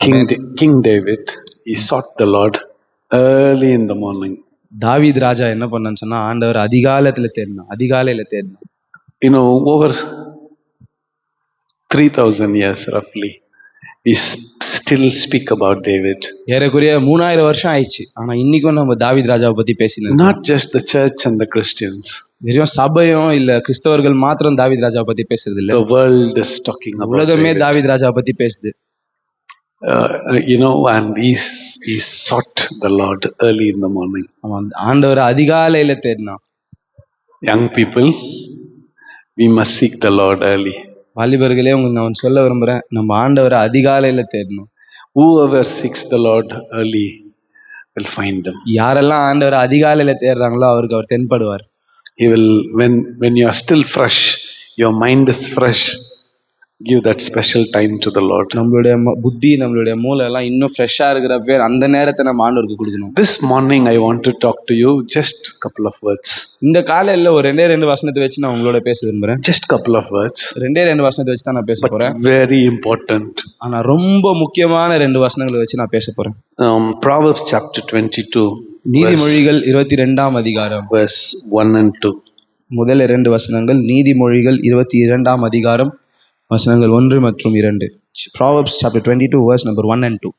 King David, he sought the Lord early in the morning. தாவீது ராஜா என்ன பண்ணான்னு சொன்னா, ஆண்டவர் அதிகாலையில தேடினான். You know, over 3,000 years roughly, we still speak about David. ஏறக்குறைய 3000 வருஷம் ஆயிடுச்சு, ஆனா இன்னைக்கும் நம்ம தாவீது ராஜாவை பத்தி பேசினோம். Not just the church and the Christians. வெறும் சபையும் இல்ல கிறிஸ்தவர்கள் மாத்திரம் தாவீது ராஜாவை பத்தி பேசுறது இல்ல, The world is talking about உலகமே David. தாவீது ராஜாவை பத்தி பேசுது. You know, and he sought the Lord early in the morning. ஆண்டவர் அதிகாலையில தேடினான். Young people, we must seek the Lord early. வாலிபர்களே, உங்களுக்கு நான் சொல்ல விரும்புறேன், நம்ம ஆண்டவரை அதிகாலையில தேடணும். Whoever seeks the Lord early will find him. யாரெல்லாம் ஆண்டவரை அதிகாலையில தேடுறாங்களோ அவருக்கு அவர் தென்படுவார். He will, when you are still fresh, your mind is fresh, give that special time to the Lord. நம்மளுடைய புத்தி, நம்மளுடைய மூளை எல்லாம் இன்னும் ஃப்ரெஷ்ஷா இருக்கிறப்ப அந்த நேரத்தை நம்ம ஆண்டவருக்கு கொடுக்கணும். This morning I want to talk to you just a couple of words. இந்த காலையில ஒரு ரெண்டு வசனத்தை வச்சு நான் உங்களோட பேச விரும்புறேன். Just couple of words. ரெண்டு வசனத்தை வச்சு தான் நான் பேச போறேன். Very important. ஆனா ரொம்ப முக்கியமான 2 வசனங்களை வச்சு நான் பேச போறேன். Proverbs chapter 22. நீதிமொழிகள் 22ஆம் அதிகாரம் verse 1 and 2. முதல் 2 வசனங்கள். நீதிமொழிகள் 22ஆம் அதிகாரம் வசனங்கள் 1 மற்றும் 2. Proverbs chapter 22 verse number 1 and 2.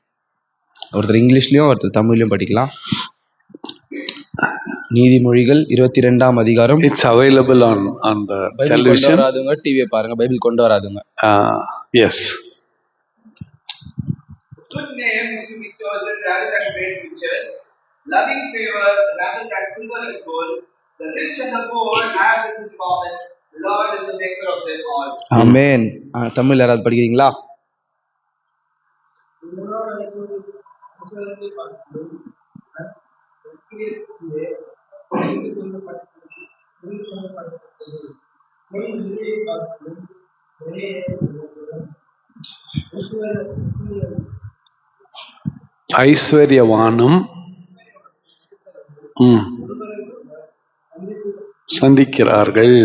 ஒருத்தர் இங்கிலீஷ்லயும் ஒருத்தர் தமிழ்லயும் படிக்கலாம். நீதிமொழிகள் 22ஆம் அதிகாரம். It's available on the television. கொண்டு வராதுங்க டிவியை பாருங்க, பைபிள் கொண்டு வராதுங்க. Yes. Good name is to be chosen rather than great riches, loving favor rather than silver and gold. The rich and the poor have this in common. Lord is the maker of them all. ஆமென். தமிழ் யாராவது படிக்கிறீங்களா? ஐஸ்வர்யவானும் சந்திக்கிறார்கள்.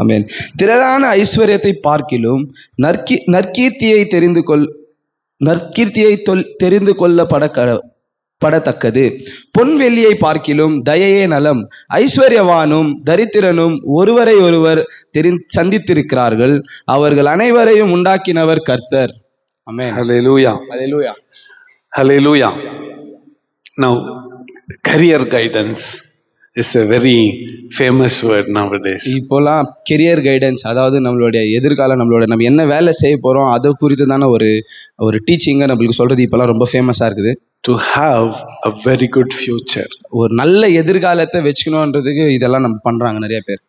ஆமென். திரளான ஐஸ்வர்யத்தை பார்க்கிலும் நற்கீர்த்தியை தெரிந்து கொள்ளப்படத்தக்கது. பொன் வெள்ளியை பார்க்கிலும் தயையே நலம். ஐஸ்வர்யவானும் தரித்திரனும் ஒருவரை ஒருவர் சந்தித்திருக்கிறார்கள். அவர்கள் அனைவரையும் உண்டாக்கினவர் கர்த்தர். ஆமென். ஹல்லேலூயா. ஹல்லேலூயா. ஹல்லேலூயா. Now, career guidance is a very famous word nowadays. இப்போலாம் கெரியர் கைடன்ஸ், அதாவது நம்மளுடைய எதிர்காலம், நம்ம என்ன வேலை செய்ய போறோம் அதை குறித்து தானே ஒரு டீச்சிங்கை நம்மளுக்கு சொல்றது இப்போலாம் ரொம்ப ஃபேமஸா இருக்குது. To have a very good future. ஒரு நல்ல எதிர்காலத்தை வச்சுக்கணுன்றதுக்கு இதெல்லாம் நம்ம பண்றாங்க நிறைய பேர்.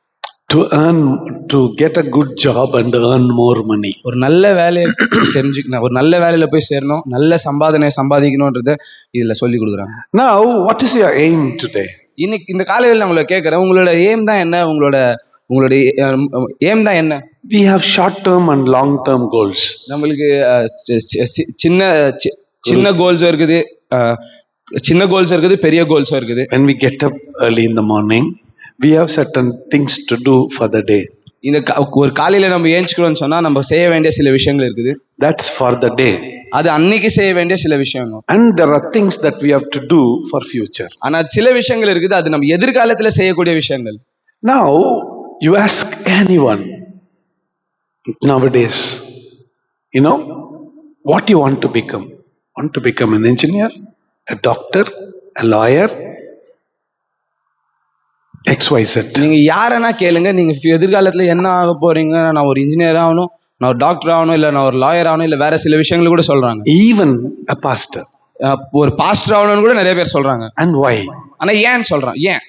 To get a good job and earn more money. ஒரு நல்ல வேலையை தெரிஞ்சுக்கணும், ஒரு நல்ல வேலையில போய் சேரணும், நல்ல சம்பாதிக்கணும்ன்றத இதுல சொல்லி கொடுக்குறாங்க. Now, what is your aim today? இன்னைக்கு இந்த காலையில நான் உங்களை கேட்கிறேன், உங்களோட எய்ம் தான் என்ன? உங்களுடைய எய்ம் தான் என்ன? We have short term and long term goals. நம்மளுக்கு சின்ன கோல்ஸும் இருக்குது, சின்ன கோல்ஸும் இருக்குது, பெரிய கோல்ஸும் இருக்குது. When we get up early in the morning, we have certain things to do for the day. இந்த ஒரு காலையில நம்ம ஏஞ்சிக்கிறோம்னு சொன்னா நம்ம செய்ய வேண்டிய சில விஷயங்கள் இருக்குது. That's for the day. அது அன்னைக்கு செய்ய வேண்டிய சில விஷயங்கள். And there are things that we have to do for future. ஆனா சில விஷயங்கள் இருக்குது, அது நம்ம எதிர்காலத்துல செய்யக்கூடிய விஷயங்கள். Now, you ask anyone nowadays, you know, what you want to become? Want to become an engineer, a doctor, a lawyer, XYZ. நீங்க யாரனா கேளுங்க, நீங்க எதிர்காலத்துல என்ன ஆக போறீங்க? நான் ஒரு இன்ஜினியர் ஆகணும், நான் ஒரு டாக்டர் ஆகணும், இல்ல நான் ஒரு லாயர் ஆகணும், இல்ல வேற சில விஷயங்கள் கூட சொல்றாங்க. Even a pastor. ஒரு பாஸ்டர் ஆகணும்னு கூட நிறைய பேர் சொல்றாங்க. And why? ஆனா ஏன் சொல்றான்? ஏன்?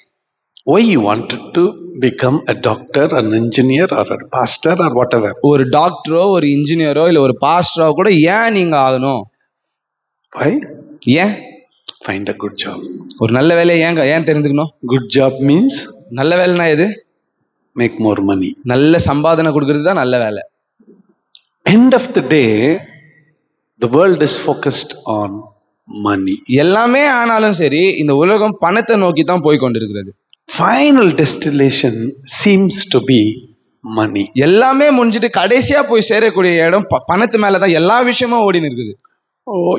Why you wanted to become a doctor, an engineer, or a pastor, or whatever? ஒரு டாக்டரோ, ஒரு இன்ஜினியரோ, இல்ல ஒரு பாஸ்டரோ கூட ஏன் நீங்க ஆகணும்? Why? ஏன்? Find a good job. ஒரு நல்ல வேலையை ஏன் தெரிஞ்சுக்கணும்? Good job means நல்ல வேலைனா எது? make more money. நல்ல சம்பாதனை கொடுக்கிறது தான் நல்ல வேலை. End of the day, the world is focused on money. எல்லாமே ஆனாலும் சரி, இந்த உலகம் பணத்தை நோக்கி தான் போய் கொண்டிருக்கிறது. Final destination seems to be money. எல்லாமே முடிஞ்சிட்டு கடைசியா போய் சேரக்கூடிய இடம் பணத்து மேலதான் எல்லா விஷயமும் ஓடின்னு இருக்குது. Oh,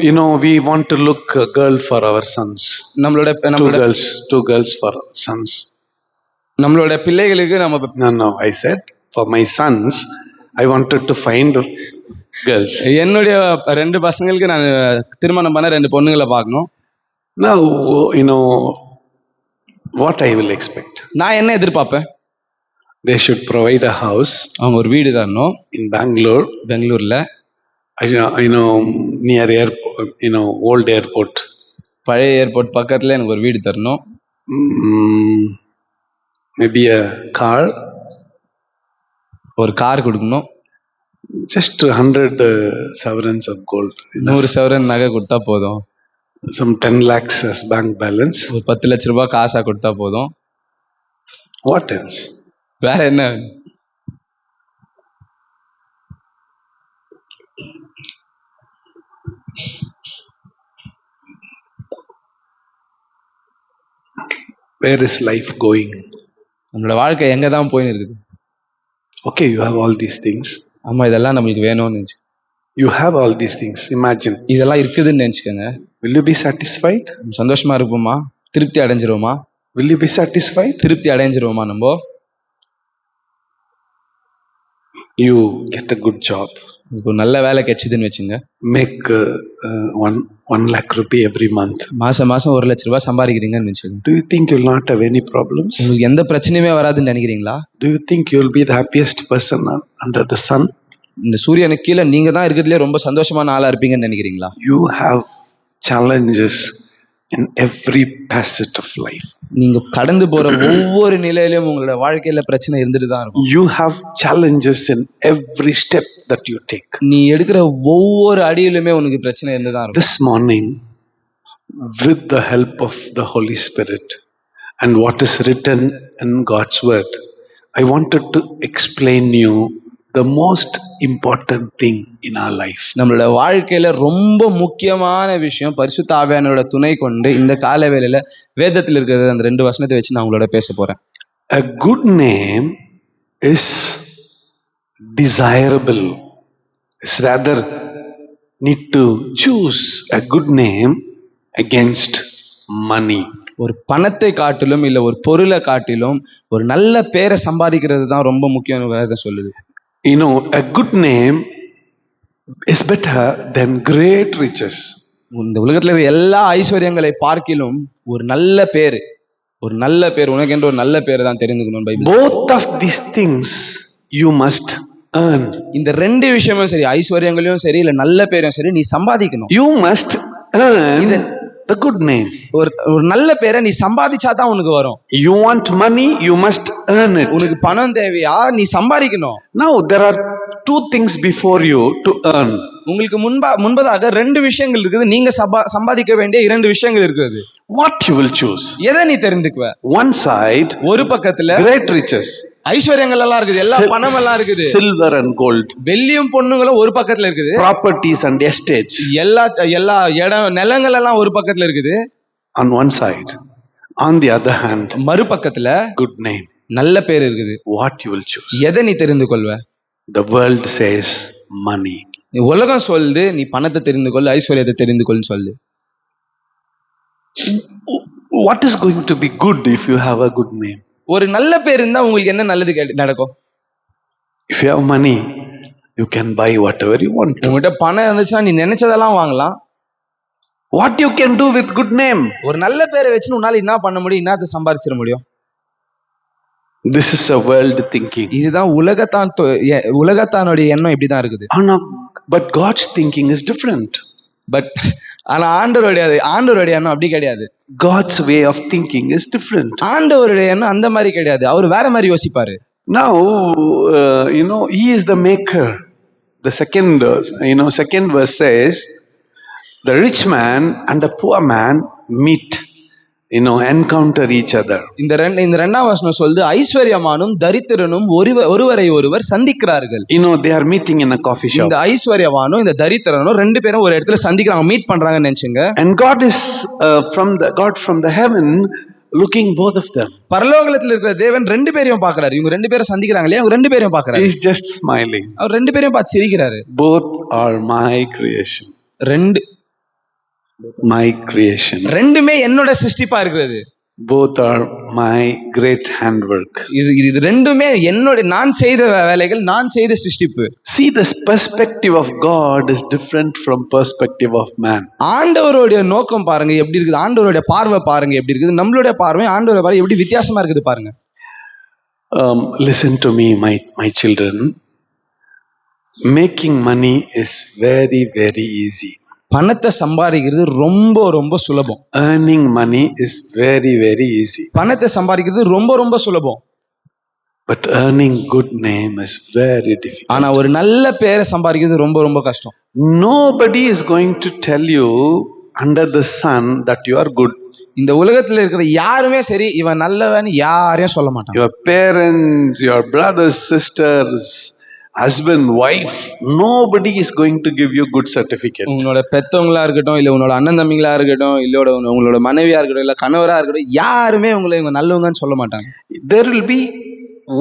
we want to look a girl for our sons. நம்மளோட Two girls for sons. நம்மளோட பிள்ளைகளுக்கு நம்ம No, I said for my sons, I wanted to find girls. என்னுடைய 2 பசங்களுக்கு நான் திருமணம் பண்ண 2 பொண்ணுங்களை பார்க்கணும். Now, what I will expect. நான் என்ன எதிர்பார்ப்பேன்? They should provide a house. அவங்க ஒரு வீடு தரணும். In Bangalore. பெங்களூர்ல. Near airport, old airport. பழைய ஏர்போர்ட் பக்கத்துல எனக்கு ஒரு வீடு தரணும். Maybe a car. ஒரு கார் கொடுக்கணும். Just 100 sovereigns of gold. 100 சவரன் நகை கொடுத்தா போதும். Some 10 lakhs as bank balance. ஒரு 10 லட்சம் ரூபாய் காசா கொடுத்தா போதும். What else? வேற என்ன? Where is life going? நம்மளோட வாழ்க்கை எங்க தான் போயின்னு இருக்குது? Okay, you have all these things. ஆமா, இதெல்லாம் நம்மளுக்கு வேணும்னு நினைச்சு. You have all these things. Imagine. இதெல்லாம் இருக்குதுன்னு நினைச்சுக்கோங்க. Will you be satisfied? சந்தோஷமா இருப்போமா? திருப்தி அடைஞ்சிருவோமா? Will you be satisfied? திருப்தி அடைஞ்சிருவோமா நம்ம? You get a good job. ஒரு நல்ல வேலை கிடைச்சதுன்னு வச்சுங்க. Make 1 lakh rupee every month. மாசம் 1 லட்சம் ரூபாய் சம்பாதிக்கிறீங்கன்னு வச்சுங்க. Do you think you will not have any problems? உங்களுக்கு எந்த பிரச்சனையுமே வராதுன்னு நினைக்கிறீங்களா? Do you think you will be the happiest person under the sun? இந்த சூரியனுக்கு கீழே நீங்க தான் இருக்கிறதுலே ரொம்ப சந்தோஷமான ஆளா இருப்பீங்கன்னு நினைக்கிறீங்களா? You have challenges in every facet of life. நீங்க கடந்து போற ஒவ்வொரு நிலையிலும் உங்களோட வாழ்க்கையில பிரச்சனை இருந்துட்டு தான் இருக்கும். You have challenges in every step that you take. நீ எடுக்கிற ஒவ்வொரு அடியிலுமே உனக்கு பிரச்சனை இருந்து தான் இருக்கும். This morning, with the help of the Holy Spirit and what is written in God's word, I wanted to explain you the most important thing in our life. நம்மளோட வாழ்க்கையில ரொம்ப முக்கியமான விஷயம் பரிசுத்த ஆவியானவரோட துணை கொண்டு இந்த கால வேளையில வேதத்தில் இருக்கிற அந்த 2 வசனத்தை வச்சு நான் உங்களோட பேச போறேன். A good name is desirable. It's rather need to choose a good name against money. ஒரு பணத்தை காட்டிலும் இல்ல ஒரு பொருளை காட்டிலும் ஒரு நல்ல பேரை சம்பாதிக்கிறது தான் ரொம்ப முக்கியம் வேதம் சொல்லுது. A good name is better than great riches. இந்த உலகத்துல இருக்கிற எல்லா ஐஸ்வர்யங்களை பார்க்கிலும் ஒரு நல்ல பேரு உனக்கு என்று ஒரு நல்ல பேரு தான் தெரிந்துக்கணும். Bible both of these things you must earn. இந்த 2 விஷயமும் சரி, ஐஸ்வர்யங்களையும் சரி இல்ல நல்ல பேரையும் சரி நீ சம்பாதிக்கணும். You must earn the good name. ஒரு நல்ல பேரை நீ சம்பாதிச்சாதான் உனக்கு வரும். You want money, you must earn it. உனக்கு பணம் தேவையா, நீ சம்பாதிக்கணும். Now there are 2 things before you to earn. உங்களுக்கு முன்பதாக 2 விஷயங்கள் இருக்குது. நீங்க சம்பாதிக்க வேண்டிய 2 விஷயங்கள் இருக்குது. What you will choose? எதை நீ தெரிந்துக்குவ? One side, ஒரு பக்கத்துல great riches, ஐஸ்வர்யங்கள் எல்லாம் இருக்குது, எல்லா பணம் எல்லாம் இருக்குது, silver and gold, வெள்ளியும் பொண்ணுங்களும் ஒரு பக்கத்துல இருக்குது, properties and estates, எல்லா இடம் நிலங்கள் எல்லாம் ஒரு பக்கத்துல இருக்குது. On one side. On the other hand, மறுபக்கத்துல good name, நல்ல பேர் இருக்குது. What you will choose? எதை நீ தெரிந்து கொள்வ? The world says money. உலகம் சொல்லுது நீ பணத்தை தெரிந்து கொள், ஐஸ்வர்யத்தை தெரிந்து கொள்னு சொல்லு. What is going to be good if you have a good name? ஒரு நல்ல பேர் இருந்தா உங்களுக்கு என்ன நல்லது நடக்கும்? If you have money, you can buy whatever you want. உங்ககிட்ட பணம் இருந்துச்சுன்னா நீ நினைச்சதெல்லாம் வாங்கலாம். What you can do with good name? ஒரு நல்ல பேரை வச்சு உன்னால என்ன பண்ண முடியும், என்னத்தை சம்பாதிச்சிட முடியும்? This is a world thinking. இதுதான் உலகத்தானுடைய எண்ணம் இப்படிதான் இருக்குது. But God's thinking is different. ஆனா ஆண்டவருடைய எண்ணம் அப்படி கிடையாது. God's way of thinking is different. ஆண்டவருடைய எண்ணம் அந்த மாதிரி கிடையாது. அவர் வேற மாதிரி யோசிப்பாரு. Now, he is the maker. The second verse says, the rich man and the poor man meet, encounter each other. இந்த 2ஆம் வசனம் சொல்லுது ஐஸ்வர்யமானும் தரித்திரனும் ஒருவரை ஒருவர் சந்திக்கிறார்கள். They are meeting in a coffee shop. இந்த ஐஸ்வர்யவானும் இந்த தரித்திரனும் 2 பேரும் ஒரு இடத்துல சந்திக்கிறாங்க, மீட் பண்றாங்கன்னு நினைச்சுங்க. And God from the heaven looking both of them. பரலோகத்துல இருக்கிற தேவன் ரெண்டு பேரையும் பார்க்கறாரு. இவங்க ரெண்டு பேரும் சந்திக்கிறாங்க இல்லையா, அவங்க ரெண்டு பேரையும் பார்க்கறாரு. He's just smiling. அவர் ரெண்டு பேரையும் பார்த்து சிரிக்கிறாரு. Both are my creation. My creation. ரெண்டுமே என்னோட சிருஷ்டிப்பா இருக்கிறது. Both are my great handwork. இது ரெண்டுமே என்னோட நான் செய்த வேலைகள், நான் செய்த சிருஷ்டிப்பு. See, this perspective of God is different from perspective of man. ஆண்டவருடைய நோக்கம் பாருங்க எப்படி இருக்குது, ஆண்டவருடைய பார்வை பாருங்க எப்படி இருக்குது, நம்மளுடைய பார்வை ஆண்டவருடைய பார்வை எப்படி வித்தியாசமா இருக்குது பாருங்க. Listen to me, my children. Making money is very, very easy. பணத்தை சம்பாதிக்கிறது ரொம்ப ரொம்ப சுலபம். Earning money is very, very easy. பணத்தை சம்பாதிக்கிறது ரொம்ப ரொம்ப சுலபம். But earning good name is very difficult. ஆனா ஒரு நல்ல பேரை சம்பாதிக்கிறது ரொம்ப ரொம்ப கஷ்டம். Nobody is going to tell you under the sun that you are good. இந்த உலகத்துல இருக்கிற யாருமே சரி இவன் நல்லவன் யாரையும் சொல்ல மாட்டாங்க. Your parents, your brothers, sisters, husband, wife, nobody is going to give you good certificate. உங்களோட பெத்தவங்களா இருக்கட்டும், இல்ல உன்னோட அண்ணன் தம்பிங்களா இருக்கட்டும், இல்ல உங்களோட மனைவியா இருக்கட்டும், இல்ல கணவரா இருக்கட்டும், யாருமே உங்களை இவங்க நல்லவங்கன்னு சொல்ல மாட்டாங்க. There will be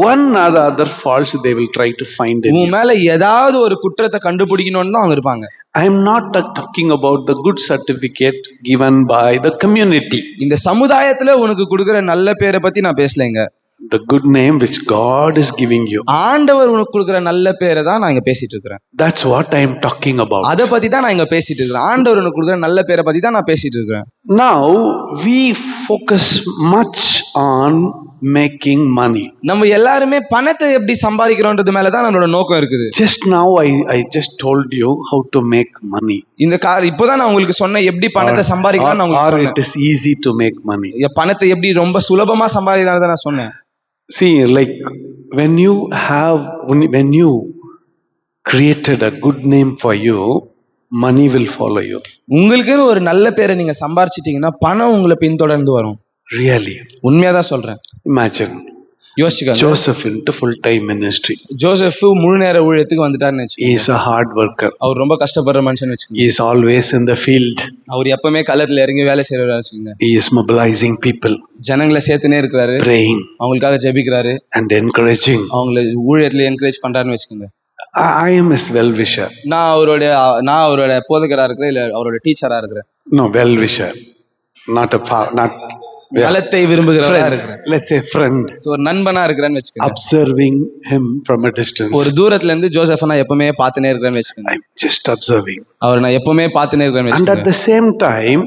one or the other faults they will try to find in you. உங்க மேல ஏதாவது ஒரு குற்றத்தை கண்டுபிடிக்கணும்னு தான் அவங்க இருப்பாங்க. I am not talking about the good certificate given by the community. இந்த சமுதாயத்துல உனக்கு கொடுக்கிற நல்ல பேரை பத்தி நான் பேசலைங்க. The good name which God is giving you. ஆண்டவர் உனக்கு கொடுக்கிற நல்ல பேரை தான் நான் இங்க பேசிட்டு இருக்கிறேன். That's what I am talking about. அத பத்தி தான் நான் இங்க பேசிட்டு இருக்கிறேன். ஆண்டவர் உனக்கு கொடுக்கிற நல்ல பேரை பத்தி தான் நான் பேசிட்டு இருக்கிறேன். Now we focus much on making money. நம்ம எல்லாருமே பணத்தை எப்படி சம்பாதிக்கிறோம்ன்றது மேல தான் நம்மளோட நோக்கம் இருக்குது. Just now I just told you how to make money. இப்போதான் நான் உங்களுக்கு சொன்னேன் எப்படி பணத்தை சம்பாதிக்கலாம்னு நான் உங்களுக்கு சொன்னேன். It is easy to make money. பணத்தை எப்படி ரொம்ப சுலபமா சம்பாதிக்கலாம்னு நான் சொன்னேன். See, like when you created a good name for you, money will follow you. உங்களுக்குன்னு ஒரு நல்ல பேரை நீங்க சம்பாரிச்சிட்டீங்கன்னா பணம் உங்களை பின்தொடர்ந்து வரும். Really? உண்மையாதான் சொல்றேன். Imagine. யோசிச்சுக்கோங்க. Joseph into full-time ministry. Joseph முழு நேர ஊழியத்துக்கு வந்துட்டாருன்னு He is a hard worker. அவர் ரொம்ப கஷ்டப்படுற மனுஷன் வச்சுக்கோங்க. He is always in the field. அவர் எப்பவுமே களத்துல இறங்கி வேலை செய்யறவரா வச்சுக்கோங்க. He is mobilizing people. ஜனங்களை சேர்த்துனே இருக்கிறாரு. Praying. அவங்களுக்காக ஜெபிக்கிறாரு. And encouraging. அவங்களை ஊழியத்துல என்கரேஜ் பண்றாருன்னு வச்சுக்கோங்க. I am his well-wisher. நான் அவரோட போதகரா இருக்கிறேன், இல்ல அவரோட டீச்சரா இருக்கிறேன். No, well-wisher. Not நலத்தை விரும்புகிறவரா இருக்கிறேன். Let's say friend. ஒரு நண்பனா இருக்கிறேன்னு வச்சுக்கோங்க. Observing him from a distance. ஒரு தூரத்துல இருந்து ஜோசப் நான் எப்பவுமே பார்த்துனே இருக்கிறேன்னு வச்சுக்கோங்க. I'm just observing. அவர் நான் எப்பவுமே பார்த்துனே இருக்கிறேன்னு And வச்சுக்கோங்க. at the same time,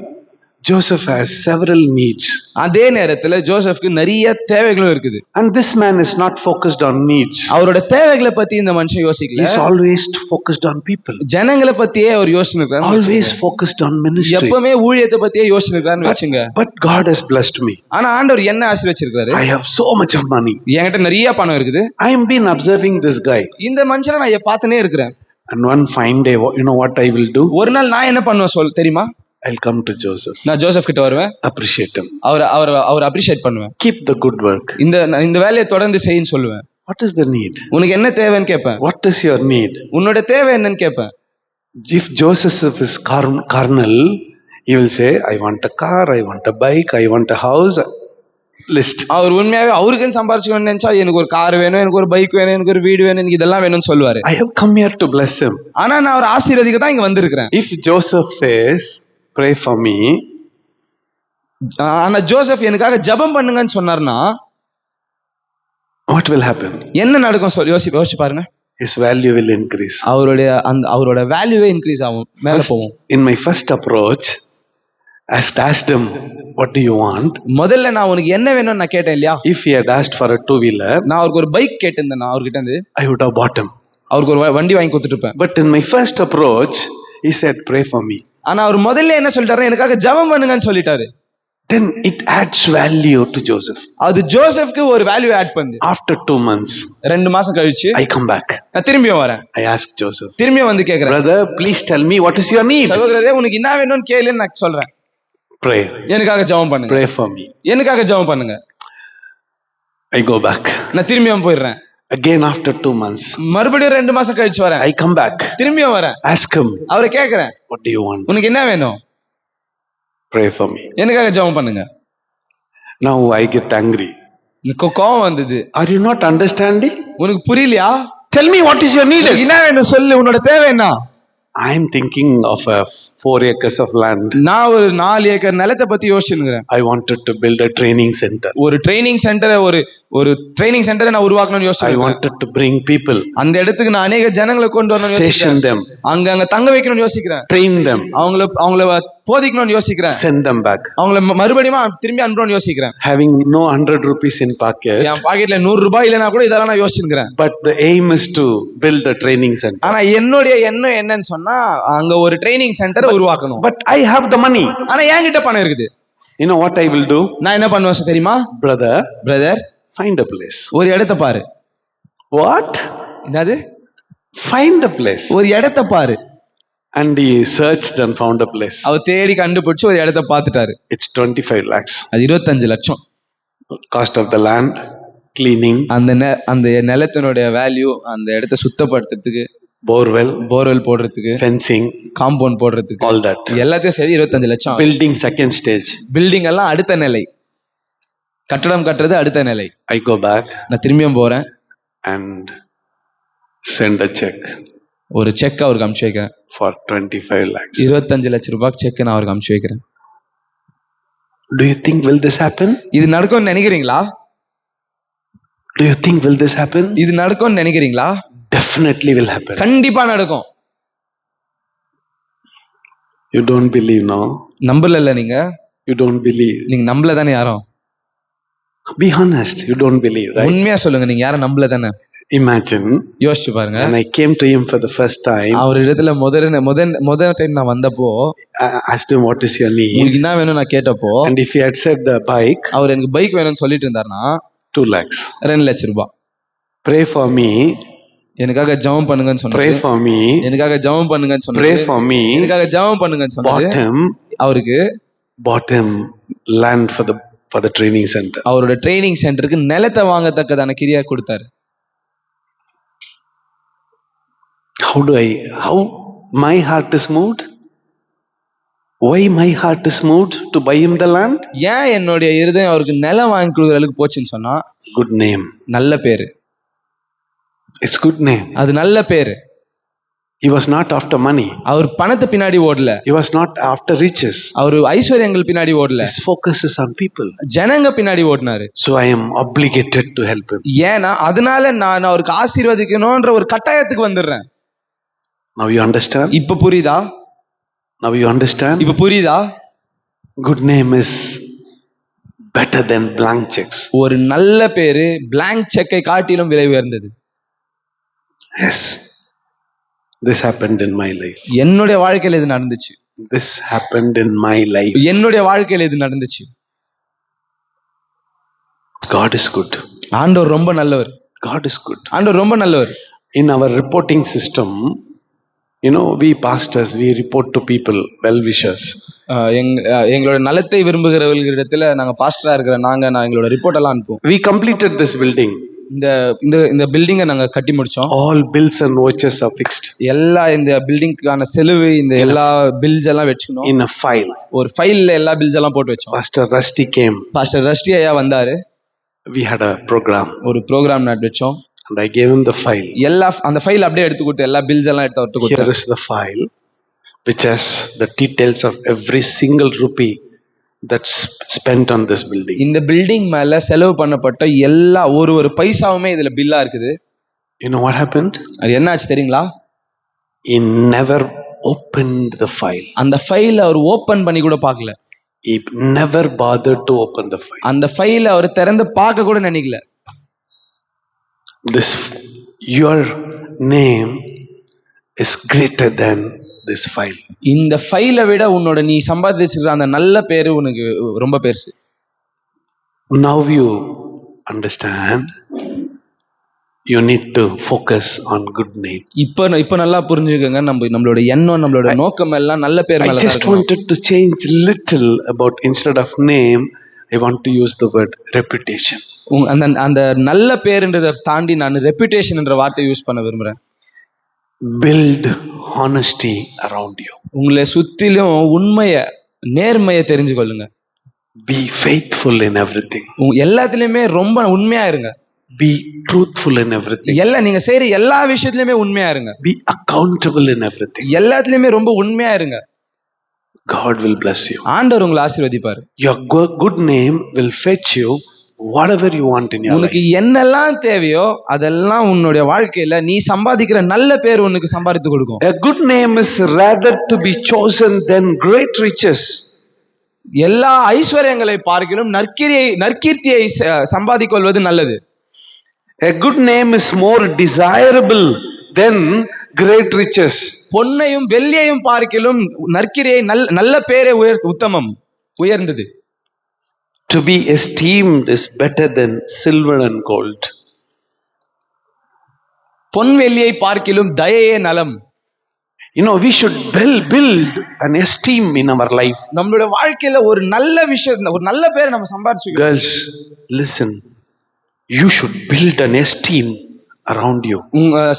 Joseph has several needs. அதே நேரத்துல ஜோசப்க்கு நிறைய தேவைகளும் இருக்குது. And this man is not focused on needs. அவரோட தேவைகளை பத்தி இந்த மனுஷன் யோசிக்கல. He is always focused on people. ஜனங்களை பத்தியே அவர் யோசிச்சிருக்காரு. Always focused on ministry. எப்பவுமே ஊழியத்தை பத்தியே யோசிச்சிருக்காருன்னு வச்சுங்க. But God has blessed me. ஆனா ஆண்டவர் என்ன ஆசீர்வதிச்சிருக்காரு. I have so much of money. என்கிட்ட நிறைய பணம் இருக்குது. I am been observing this guy. இந்த மனுஷனை நான் பார்த்துனே இருக்கிறேன். And one fine day, you know what I will do? ஒரு நாள் நான் என்ன பண்ணுவேன் தெரியுமா? I'll come to Joseph. நான் ஜோசப் கிட்ட வருவேன். Appreciate him. அவர் அப்ரிஷியேட் பண்ணுவேன். Keep the good work. இந்த வேலையை தொடர்ந்து செய்யின்னு சொல்லுவேன். What is the need? உனக்கு என்ன தேவைன்னு கேட்பேன். What is your need? உன்னோட தேவை என்னன்னு கேட்பேன். If Joseph is carnal, he will say, I want a car, I want a bike, I want a house. List. அவர் உண்மையாவே அவருக்குன்னு சம்பாரிச்சுக்கணும்னு நினைச்சா எனக்கு ஒரு கார் வேணும், எனக்கு ஒரு பைக் வேணும், எனக்கு ஒரு வீடு வேணும், எனக்கு இதெல்லாம் வேணும்னு சொல்லுவாரு. I have come here to bless him. ஆனா நான் அவர் ஆசீர்வதிக்க தான் இங்க வந்திருக்கிறேன். If Joseph says, pray for me, ஆனா ஜோசப் எனக்காக ஜெபம் பண்ணுங்கன்னு சொன்னார்னா what will happen? என்ன நடக்கும் யோசிச்சு பாருங்க. His value will increase. அவரோட வேல்யூவே இன்க்ரீஸ் ஆகும், மேல போகும். In my first approach, I asked him, what do you want? முதல்ல நான் உனக்கு என்ன வேணும்னு நான் கேட்டேன் இல்லையா? If he had asked for a two-wheeler, நான் அவருக்கு ஒரு பைக் கேட்டிருந்தேன், அவர்கிட்ட இருந்து I would have bought him. அவருக்கு ஒரு வண்டி வாங்கி கொடுத்துட்டுப்பேன். But in my first approach, he said, pray for me. ஆனா அவர் முதல்ல என்ன சொல்லிட்டாரு, எனக்காக ஜெபம் பண்ணுங்கன்னு சொல்லிட்டாரு. Then it adds value to Joseph. அது ஜோசப்க்கு ஒரு வேல்யூ ஆட் பண்ணுது. After 2 months, 2 மாசம் கழிச்சு I come back. நான் திரும்பியும் வரேன். I asked Joseph, திரும்பியும் வந்து கேக்குறேன், brother, please tell me what is your need. சகோதரரே உனக்கு என்ன வேணும்னு கேளுன்னு நான் சொல்றேன். Pray. எனக்காக ஜெபம் பண்ணுங்க. Pray for me. எனக்காக ஜெபம் பண்ணுங்க. I go back. நான் திரும்பியும் போயிடுறேன். Again after 2 months, மறுபடியும் 2 மாசம் கழிச்சு வரேன். I come back. திரும்பியும் வரேன். Ask him, அவரை கேக்குறேன், what do you want? உனக்கு என்ன வேணும்? Pray for me. எனக்காக ஜெபம் பண்ணுங்க. Now I get angry. எனக்கு கோவம் வந்தது. Are you not understanding? உனக்கு புரியலையா? Tell me what is your need. உனக்கு என்ன வேணும் சொல்லு, உன்னோட தேவை என்ன? I am thinking of a 4 acres of land. நான் ஒரு 4 ஏக்கர் நிலத்தை பத்தி யோசிச்சுக்கிறேன். I wanted to build a training center. ஒரு ட்ரைனிங் சென்டரை ஒரு ட்ரைனிங் சென்டரை நான் உருவாக்கணும்னு I யோசிச்சேன். wanted to bring people, அந்த இடத்துக்கு நான் அநேக ஜனங்களை கொண்டு வரணும்னு station யோசிக்கிறேன். them, அங்க தங்க வைக்கணும்னு யோசிக்கிறேன். train them, அவங்கள போதிக்கணும்னு யோசிக்கிறேன். send them back. அவங்கள மறுபடியும் திரும்பி அனுப்பணும்னு யோசிக்கிறேன். Having no 100 rupees in pocket, என் பாக்கெட்ல 100 ரூபாய் இல்லைன்னா கூட இதெல்லாம் நான் யோசிச்சுக்கிறேன். but the aim is to build a training center. ஆனா என்னுடைய எண்ணம் என்னன்னு சொன்னா அங்க ஒரு ட்ரைனிங் சென்டரை உருவாக்கணும். But I have the money. ஆனா என்கிட்ட பணம் இருக்குது. You know what I will do? நான் என்ன பண்ணுவேன் தெரியுமா? Brother, find a place. ஒரு இடத்தை பாரு. What? என்னது? Find a place. ஒரு இடத்தை பாரு. And he searched and found a place. அவர் தேடி கண்டுபிடிச்சு ஒரு இடத்தை பார்த்துட்டாரு. It's 25 lakhs. அது 25 லட்சம். Cost of the land, cleaning, அந்த நிலத்தினுடைய வேல்யூ, அந்த இடத்தை சுத்தப்படுத்துறதுக்கு, போர்வெல் போடுறதுக்கு, fencing, காம்பவுண்ட் போடுறதுக்கு, all that. எல்லாத்தையும் சேர்த்து 25 லட்சம். Building second stage. பில்டிங் எல்லாம் அடுத்த நிலை, கட்டடம் கட்டுறது அடுத்த நிலை. I go back. நான் திரும்பியும் போறேன் and send a check. ஒரு செக் அவருக்கு அனுப்பிச்சு வைக்கிறேன். For 25 lakhs. 25 லட்சம் ரூபாய் செக் நான் அவருக்கு அனுப்பிச்சு வைக்கிறேன். Do you think will this happen? இது நடக்கும்னு நினைக்கிறீங்களா? Do you think will this happen? இது நடக்கும்னு நினைக்கிறீங்களா? Definitely will happen. கண்டிப்பா நடக்கும். You don't believe, no? நம்பல நீங்க? You don't believe. நீங்க நம்பல தானே யாரும்? Be honest, you don't believe, right? உண்மையா சொல்லுங்க, நீங்க யாரும் நம்பல தானே? Imagine, யோசிச்சு பாருங்க. when I came to him for the first time, அவர் இடத்துல முதல் டைம் நான் வந்தப்போ I asked him what is your need, உங்களுக்கு என்ன வேணும் நான் கேட்டப்போ, and if he had said the bike, அவர் எனக்கு பைக் வேணும்னு சொல்லிட்டு இருந்தாருன்னா 2 lakhs. 2 லட்சம் ரூபாய். Pray for me, எனக்காக ஜெபம் பண்ணுங்கன்னு சொன்னாரு. pray for me, எனக்காக ஜெபம் பண்ணுங்கன்னு சொன்னாரு. pray for me. எனக்காக ஜெபம் பண்ணுங்கன்னு சொன்னாரு. அவருக்கு bought him land for the training center. அவரோட ட்ரைனிங் சென்டருக்கு நிலத்தை வாங்கத்தக்கதான கிரியா கொடுத்தாரு. How my heart is moved? Why my heart is moved to buy him the land? ஏன் என்னுடைய இருதயம் அவருக்கு நிலம் வாங்கி கொடுக்குற அளவுக்கு போச்சுன்னு சொன்னா, good name. நல்ல பேரு. It's good name. அது நல்ல பேரு. He was not after money. அவர் பணத்தை பின்னாடி ஓடல. He was not after riches. அவர் ஐஸ்வர்யங்கள் பின்னாடி ஓடல. His focus is on people. ஜனங்க பின்னாடி ஓடினாரு. So I am obligated to help him. ஏன்னா அதனால நான் அவருக்கு ஆசீர்வதிக்கணும்ன்ற ஒரு கட்டாயத்துக்கு வந்துடுறேன். Now you understand? இப்ப புரியுதா? Now you understand? இப்ப புரியுதா? Good name is better than blank checks. ஒரு நல்ல பேரு blank செக்கை காட்டிலும் விலை உயர்ந்தது. Yes. This happened in my life. என்னுடைய வாழ்க்கையில இது நடந்துச்சு. This happened in my life. என்னுடைய வாழ்க்கையில இது நடந்துச்சு. God is good. ஆண்டவர் ரொம்ப நல்லவர். God is good. ஆண்டவர் ரொம்ப நல்லவர். In our reporting system, we pastors, we report to people, well-wishers. எங்களோட நலத்தை விரும்புகிறவர்களிடத்துல நாங்க பாஸ்டரா இருக்கிற நாங்க எங்களோட ரிப்போர்ட் எல்லாம் அனுப்புவோம். We completed this building. இந்த பில்டிங்கை நாங்க கட்டி முடிச்சோம். All bills and vouchers are fixed. எல்லா இந்த பில்டிங்கான செலவு, இந்த எல்லா பில்ஸ் எல்லாம் வெச்சுனோம். In a file. ஒரு ஃபைல்ல எல்லா பில்ஸ் எல்லாம் போட்டு வெச்சோம். Pastor Rusty came. Pastor Rusty ஐயா வந்தாரு. We had a program. ஒரு ப்ரோகிராம் நட் வெச்சோம். And I gave him the file. அந்த ஃபைல் அப்படியே எடுத்து கொடுத்து எல்லா பில்ஸ் எல்லாம் எடுத்து அவர்ட்ட கொடுத்தேன். Here is the file which has the details of every single rupee that's spent on this building. இந்த பில்டிங் மேல செலவு பண்ணப்பட்ட எல்லா ஒரு பைசாவுமே இதுல பில்லா இருக்குது. You know what happened? அது என்ன ஆச்சு தெரியுங்களா? He never opened the file. அந்த ஃபைல் அவர் ஓபன் பண்ணி கூட பார்க்கல. He never bothered to open the file. அந்த ஃபைல் அவர் திறந்து பார்க்க கூட நினைக்கல. Your name is greater than this file. இந்த ஃபைலை விட உன்னோட நீ சம்பாதிச்சிருக்கிற அந்த நல்ல பேரு உனக்கு ரொம்ப பெருசு. Now you understand. You need to focus on good name. இப்ப நல்லா புரிஞ்சுக்கங்க, நம்மளோட எண்ணம், நம்மளோட நோக்கம் எல்லாம் நல்ல பேர் மேல தான் இருக்கணும். I just wanted to change little about, instead of name, I want to use the word reputation. அந்த நல்ல பேருன்றதை தாண்டி நான் ரெputation என்ற வார்த்தையை யூஸ் பண்ண விரும்புறேன். Build honesty around you. உங்களை சுத்திலும் உண்மையை, நேர்மையை தெரிஞ்சு கொள்ளுங்க. Be faithful in everything. எல்லாத்துலயுமே ரொம்ப உண்மையா இருங்க. Be truthful in everything. நீங்க செய்யற எல்லா விஷயத்திலயுமே உண்மையா இருங்க. Be accountable in everything. எல்லாத்துலயுமே ரொம்ப உண்மையா இருங்க. God will bless you. ஆண்டவர் உங்களை ஆசீர்வதிப்பார். Your good name will fetch you whatever you want in your life. உனக்கு என்னெல்லாம் தேவையோ அதெல்லாம் உன்னுடைய வாழ்க்கையில நீ சம்பாதிக்கிற நல்ல பேர் உனக்கு சம்பாதித்து கொடுக்கும். A good name is rather to be chosen than great riches. எல்லா ஐஸ்வர்யங்களை பார்க்கிலும் நற்கீர்த்தியை சம்பாதிக் கொள்வது நல்லது. A good name is more desirable than great riches. பொன்னையும் வெள்ளியையும் பார்க்கிலும் நற்கீரியை நல்ல பேரே உத்தமம், உயர்ந்தது. To be esteemed is better than silver and gold. பொன் வெள்ளியை பார்க்கிலும் தயையே நலம். You know, we should build an esteem in our life. நம்மளுடைய வாழ்க்கையில ஒரு நல்ல விஷயம், ஒரு நல்ல பேரை நம்ம சம்பாதிச்சு. Girls, listen. You should build an esteem around you.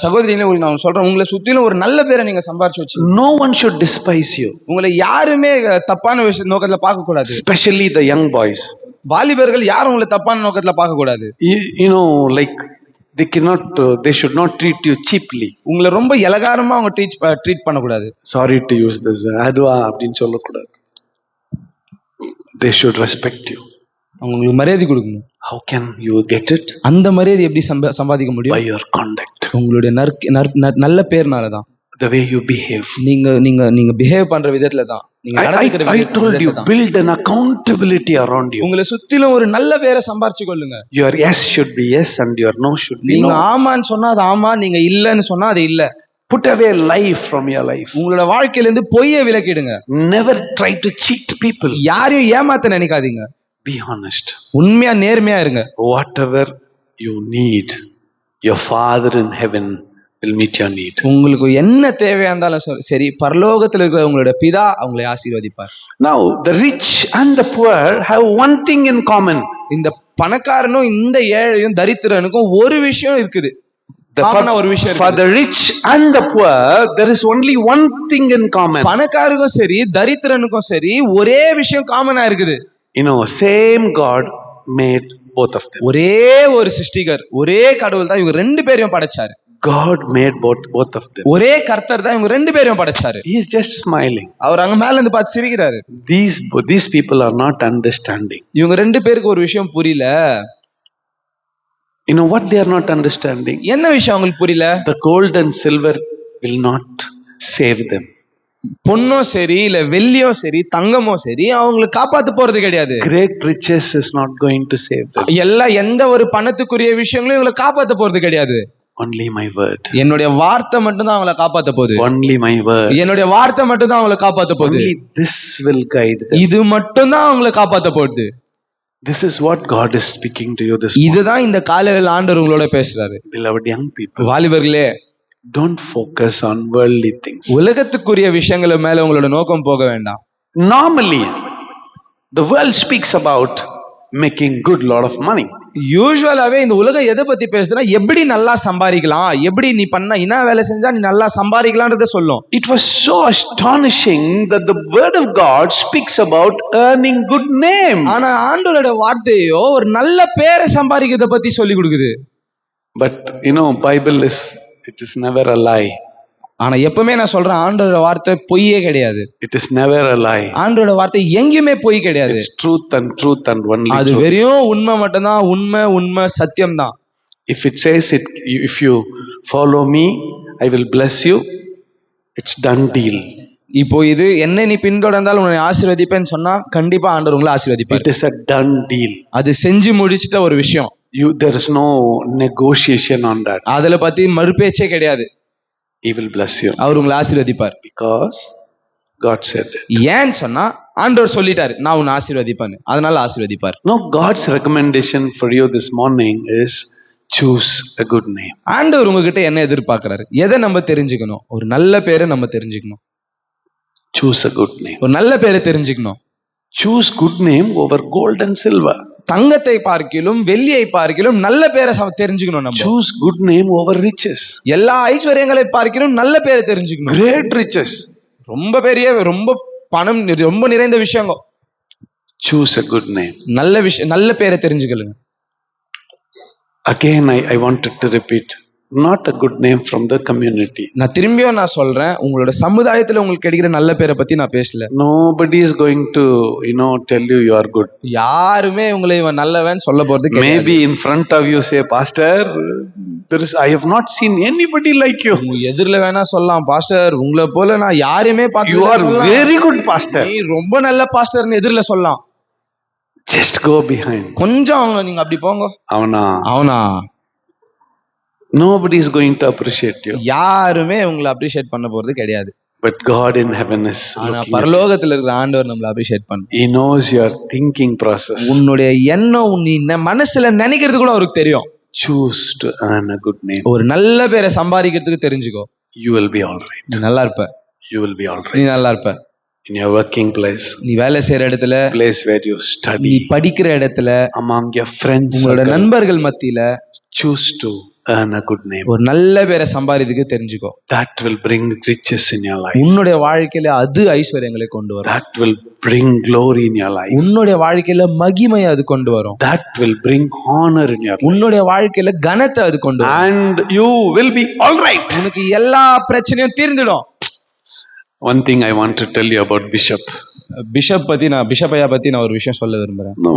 சகோதரிகளே, நான் சொல்றேன், உங்களை சுத்திலும் ஒரு நல்ல பேரை நீங்க சம்பாதிச்சு வச்சு. No one should despise you. உங்களை யாருமே தப்பான நோக்கத்துல பார்க்க கூடாது. Especially the young boys. வாலிபர்கள் யாரும் உங்களை தப்பான நோக்கத்துல பார்க்க கூடாது. You know, like they should not treat you cheaply. உங்களை ரொம்ப இலகாரமா அவங்க ட்ரீட் பண்ண கூடாது. Sorry to use this. அதுவா அப்படினு சொல்ல கூடாது. They should respect you. உங்களுக்கு மரியாதை கொடுக்கணும். How can you get it? அந்த மரியாதை எப்படி சம்பாதிக்க முடியும்? By your conduct. உங்களுடைய நல்ல பேர்னால தான். The way you behave. நீங்க பிஹேவ் பண்ற விதத்துல தான். I told you, build an accountability around you. உங்களை சுத்திலும் ஒரு நல்ல பேரை சம்பாதிச்சு கொள்ளுங்க. Your yes should be yes and your no should be no. நீங்க ஆமான்னு சொன்னா அது ஆமா, நீங்க இல்லன்னு சொன்னா அது இல்ல. Put away lie from your life. உங்களோட வாழ்க்கையில இருந்து பொய்யை விலக்கிடுங்க. Never try to cheat people. யாரையும் ஏமாத்த நினைக்காதீங்க. Be honest. உண்மையா நேர்மையா இருங்க. Whatever you need, your Father in heaven will meet your need. உங்களுக்கு என்ன தேவையா இருந்தாலும் சரி, பரலோகத்தில் இருக்கிற உங்களுடைய பிதா உங்களை ஆசீர்வதிப்பார். Now the rich and the poor have one thing in common. இந்த பணக்காரனும் இந்த ஏழையும் தரித்திரனுக்கும் ஒரு விஷயம் இருக்குது. For the rich and the poor there is only one thing in common. பணக்காரனுக்கும் சரி தரித்திரனுக்கும் சரி ஒரே விஷயம் காமனா இருக்குது. You know, same God made both of them. ஒரே ஒரு சிருஷ்டிகர், ஒரே கடவுள் தான் இவங்க ரெண்டு பேரையும் படைச்சாரு. God made both of them. ஒரே கர்த்தர் தான் இவங்க ரெண்டு பேரையும் படைச்சாரு. He is just smiling. அவர் அங்க மேல இருந்து பார்த்து சிரிக்கிறாரு. These people are not understanding. இவங்க ரெண்டு பேருக்கு ஒரு விஷயம் புரியல. You know what they are not understanding? என்ன விஷயம் அவங்களுக்கு புரியல? The gold and silver will not save them. பொன்னோ சரி இல்ல வெள்ளியோ சரி தங்கமோ சரி அவங்களை காப்பாத்த போறது கிடையாது. Great riches is not going to save them. எந்த ஒரு பணத்துக்குரிய விஷயங்களும் இவங்களை காப்பாத்த போறது கிடையாது. Only my word. என்னுடைய வார்த்தை மட்டும் தான் அவங்களை காப்பாத்த போகுது. Only my word. என்னுடைய வார்த்தை மட்டும் தான் அவங்களை காப்பாத்த போகுது. Only this will guide them. இது மட்டும் தான் அவங்களை காப்பாத்த போகுது. This is what God is speaking to you this morning. இதுதான் இந்த காலையில ஆண்டவர் உங்களோட பேசுறாரு. Beloved young people, வாலிபர்களே, don't focus on worldly things. உலகத்துக்குரிய விஷயங்கள மேல உங்களோட நோக்கம் போக வேண்டாம். Normally the world speaks about making good lot of money. யூசுவலாவே இந்த உலகம் எதை பத்தி பேசுதுன்னா எப்படி நல்லா சம்பாதிக்கலாம், எப்படி நீ பண்ண என்ன வேலை செஞ்சா நீ நல்லா சம்பாதிக்கலாம்ன்றத சொல்லும். It was so astonishing that the word of God speaks about earning good name. ஆனா ஆண்டவரோட வார்த்தையோ ஒரு நல்ல பேரை சம்பாதிக்கிறத பத்தி சொல்லி கொடுக்குது. But you know, it is never a lie. ஆனா எப்பவுமே நான் சொல்றேன், ஆண்டவரோட வார்த்தை பொய்யே கிடையாது. It is never a lie. ஆண்டவரோட வார்த்தை எங்கேயுமே பொய் கிடையாது. It's truth and only அது வெறும் உண்மை மட்டும்தான். உண்மை சத்தியம் தான். If it says it, if you follow me, I will bless you. It's done deal. இப்போ இது என்ன நீ பின்தொடர்ந்தால் உன்னை ஆசீர்வதிப்பேன்னு சொன்னா கண்டிப்பா ஆண்டவர் உங்களை ஆசீர்வதிப்பார். It is a done deal. அது செஞ்சு முடிச்சிட்ட ஒரு விஷயம். There is no negotiation on that. அதுல பத்தி மறுபேச்சே கிடையாது. He will bless you. அவர் உங்களை ஆசீர்வதிப்பார். Because God said it. ஏன்னு சொன்னா ஆண்டவர் சொல்லிட்டாரு, நான் உன்னை ஆசீர்வதிப்பேன், அதனால ஆசீர்வதிப்பார். No, God's recommendation for you this morning is choose a good name. ஆண்டவர் உங்ககிட்ட என்ன எதிர்பார்க்கிறாரு? எதை நம்ம தெரிஞ்சுக்கணும்? ஒரு நல்ல பேரை நம்ம தெரிஞ்சுக்கணும். Choose a good name. ஒரு நல்ல பேரை தெரிஞ்சுக்கணும். Choose good name over gold and silver. தங்கத்தை பார்க்கிலும் வெள்ளியை பார்க்கிலும் நல்ல பேரை தெரிஞ்சுக்கணும். நம்ம choose good name over riches. எல்லா ஐஸ்வர்யங்களை பார்க்கிலும் நல்ல பேரை தெரிஞ்சுக்கணும். Great riches. ரொம்ப பெரிய ரொம்ப பணம் ரொம்ப நிறைந்த விஷயங்க. Choose a good name. நல்ல பேரை தெரிஞ்சுக்கலுங்க. Again, I wanted to repeat. Not a good name from the community. நான் திரும்பியும் சொல்றேன், உங்களோட சமுதாயத்துல உங்களுக்கு கிடைக்கிற நல்ல பேரை பத்தி நான் பேசல. Nobody is going to, tell you you are good. யாருமே உங்களை இவன் நல்லவன் சொல்ல போறது கிடையாது. Maybe in front of you say, Pastor, I have not seen anybody like you. உங்க எதிரில வேணா சொல்லலாம், பாஸ்டர் உங்களை போல நான் யாரையுமே You பார்த்தது are இல்லைன்னு சொல்லலாம். very good pastor. நீ ரொம்ப நல்ல பாஸ்டர்னு எதிரில சொல்லலாம். Just go behind. கொஞ்சம் நீங்க அப்படி போங்க. அவனா Nobody is going to appreciate you. யாருமே உங்களை அப்ரிஷியேட் பண்ண போறது கிடையாது. But God in heaven is ஆனா looking at you. பரலோகத்துல இருக்கிற ஆண்டவர் நம்மள அப்ரிஷியேட் பண்ணு. He knows your thinking process. உன்னுடைய எண்ணம் நீ மனசுல நினைக்கிறது கூட அவருக்கு தெரியும். Choose to earn a good name. ஒரு நல்ல பேரை சம்பாதிக்கிறதுக்கு தெரிஞ்சுக்கோ. You will be all right. நீ நல்லா இருப்ப. You will be all நீ right. நல்லா இருப்ப. In your working place, நீ வேலை செய்யற இடத்துல, place where you நீ study, படிக்கிற இடத்துல, among your friends, உங்களோட circle, நண்பர்கள் மத்தியில choose to earn a good name. ஒரு நல்ல பேரை சம்பாதிக்கிறதுக்கு தெரிஞ்சுக்கோ. That will bring riches in your life. உன்னுடைய வாழ்க்கையில அது ஐஸ்வர்யங்களை கொண்டு வரும். That will bring glory in your life. உன்னுடைய வாழ்க்கையில மகிமையை அது கொண்டு வரும். That will bring honor in your life. உன்னுடைய வாழ்க்கையில கனத்தை அது கொண்டு வரும். And you will be all right. உனக்கு எல்லா பிரச்சனையும் தீர்ந்துடும். One thing I want to tell you about Bishop. Bishop ஐயா பத்தி நான் ஒரு விஷயம் சொல்ல விரும்புறேன். No,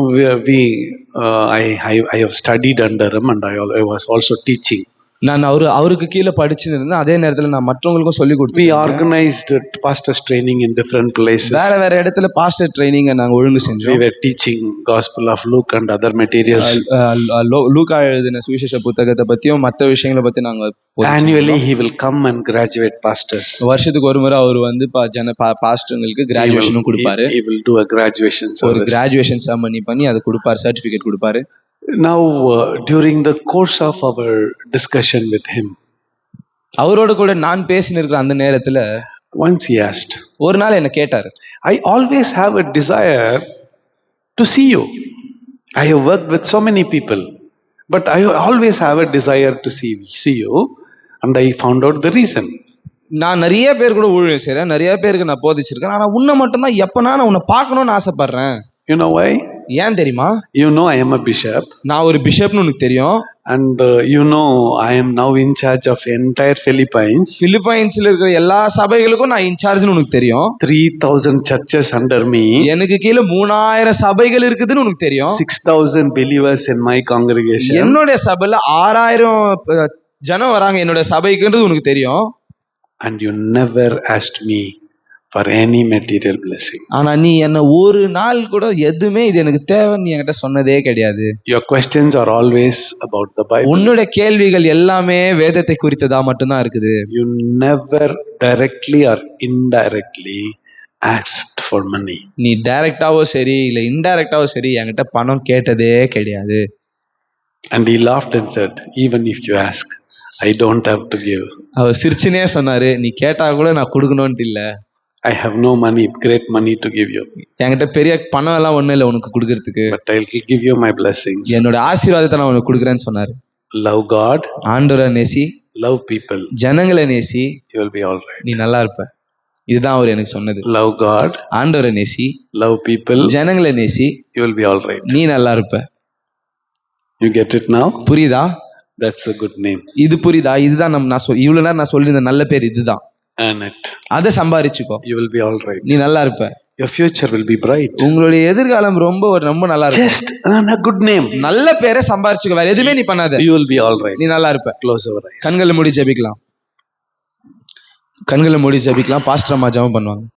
I have studied under him and I was also teaching. நான் அவருக்கு கீழே படிச்சிருந்தேன். அதே நேரத்துல நான் மற்றவங்களுக்கும் சொல்லி We கொடுத்தேன். organized pastors training in different places. வேற இடத்துல பாஸ்டர் ட்ரைனிங் நாங்க ஒழுங்கு We செஞ்சோம். were teaching Gospel of Luke and other materials. லூக்கா எழுதின சுவிசேஷ புத்தகத்தை பத்தியும் மற்ற விஷயங்களை பத்தி நாங்க போதிச்சிருந்தோம். Annually he will come and graduate pastors. வருஷத்துக்கு ஒரு முறை அவர் வந்து பாஸ்டர்களுக்கு கிராஜுவேஷனும் கொடுப்பாரு. He will do a graduation ஒரு service. கிராஜுவேஷன் செரமனி பண்ணி அது கொடுப்பாரு, சர்டிபிகேட் கொடுப்பாரு. Now during the course of our discussion with him, அவரோட கூட நான் பேசினிருக்கிற அந்த நேரத்துல once he asked, ஒரு நாள் என்ன கேட்டாரு, I always have a desire to see you. I have worked with so many people, but I always have a desire to see you, and I found out the reason. நான் நிறைய பேர் கூட ஊழியம் செய்றேன், நிறைய பேருக்கு நான் போதிச்சிருக்கேன். ஆனா உன்னை மட்டும் தான் எப்பனா நான் உன்னை பார்க்கணும்னு ஆசைப்படுறேன். You know why? ஏன் தெரியுமா? You know I am a bishop, நான் ஒரு பிஷப்னு உனக்கு தெரியும். and I am now in charge of entire Philippines. பிலிப்பைன்ஸ்ல இருக்கிற எல்லா சபைகளுக்கும் நான் இன்சார்ஜ்னு உனக்கு தெரியும். 3,000 churches under me. எனக்கு கீழே 3000 சபைகள் இருக்குதுன்னு உனக்கு தெரியும். 6,000 believers in my congregation. என்னோட சபையில 6000 ஜனம் வராங்க என்னோட சபைக்குன்றது உனக்கு தெரியும். And you never asked me for any material blessing. ஆனா நீ என்ன ஒரு நாள் கூட எதுவுமே இது எனக்கு தேவைன்னு நீ என்கிட்ட சொன்னதே கிடையாது. Your questions are always about the Bible. உன்னுடைய கேள்விகள் எல்லாமே வேதத்தை குறித்ததா மட்டும்தான் இருக்குது. You never directly or indirectly asked for money. நீ டைரக்டாவோ சரி இல்ல இன்டைரக்டாவோ சரி என்கிட்ட பணம் கேட்டதே கிடையாது. And he laughed and said, even if you ask, I don't have to give. அவர் சிரிச்சுனே சொன்னாரு, நீ கேட்டா கூட நான் கொடுக்கணும்ட்டு இல்ல. I have no money, great money to give you. என்கிட்ட பெரிய பணம் எல்லாம் ஒண்ணும் இல்லை உனக்கு கொடுக்கறதுக்கு. But I'll give you my blessings. என்னோட ஆசீர்வாதத்தை நான் உனக்கு கொடுக்குறேன்னு சொன்னாரு. Love God, ஆண்டவரை நேசி, love people, ஜனங்களை நேசி, you will be all right. நீ நல்லா இருப்ப. இதுதான் அவர் எனக்கு சொன்னது. Love God, ஆண்டவரை நேசி, love people, ஜனங்களை நேசி, you will be all right. நீ நல்லா இருப்ப. You get it now? புரியுதா? That's a good name. இது புரியுதா? இதுதான் இவ்வளவு நேரம் நான் சொல்லியிருந்த நல்ல பேர் இதுதான். Earn it. அதை சம்பாரிச்சுக்கோ. You will be all right. நீ நல்லா இருப்ப. Your future will be bright. உங்களுடைய எதிர்காலம் ரொம்ப நல்லா இருக்கும். Just earn a good name. நல்ல பேரை சம்பாரிச்சுக்கோ, வேற எதுவுமே நீ பண்ணாத. You will be all right. நீ நல்லா இருப்ப. Close our eyes. கண்களை மூடி ஜெபிக்கலாம். பாஸ்டர் அம்மா ஜெபம் பண்ணுவாங்க.